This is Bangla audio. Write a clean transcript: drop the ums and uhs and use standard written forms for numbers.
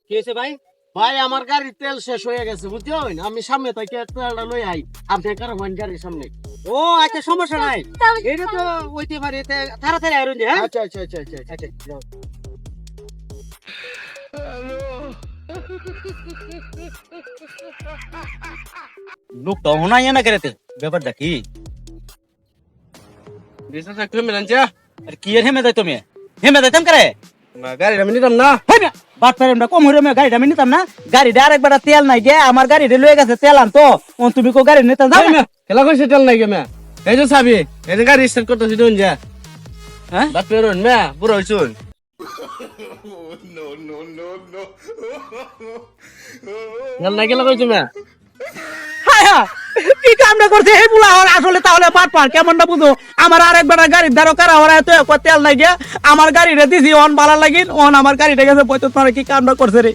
কি হয়েছে ভাই? ভাই আমার গাড়ির তেল শেষ হয়ে গেছে বুঝছেন, আমি সামনে থেকে তেলটা লই আই আপনি কারণ গাড়ির সামনে। ও আচ্ছা, সমস্যা নাই, এটা তো হইতে পারে, তাড়াতাড়ি আইরন দে। হ্যাঁ আচ্ছা আচ্ছা আচ্ছা আচ্ছা আচ্ছা, যাও। লোকটা হোনাই না কেরেতে, ব্যাপারটা কি? বিশেষ একটু মিলান যা আর কি এর হেমে যাই তুমি? হেমে যাইতাম করে গাড়ি আমি নিতাম না। বাট পারে আমরা কম হইরে গাড়িটা আমি নিতাম না। গাড়িটা আরেকবার তেল নাই গে, আমার গাড়িটা লয়ে গেছে তেল আনতো, তুমি কো গাড়ি নিতাম যাও না। খেলা কইছে তেল নাই গেমে, এই যে চাবি, এই যে গাড়ি স্টার্ট করতেছি দুন যা। হ্যাঁ বাপ পেরন মে বুড়ো হইছুন। তেল নাই গেলা কইছে মে। হায় হায়, কি কামটা করছে এই বুলা? আসলে তাহলে বাট পার কেমনটা বুঝো? আমার আরেকবার গাড়ির দ্বারা কারা হরায় তো তেল নাই গে, আমার গাড়িটা দিছি অন বালা লাগিন, অন আমার গাড়িটা গেছে 75, কি কামটা করছে রে?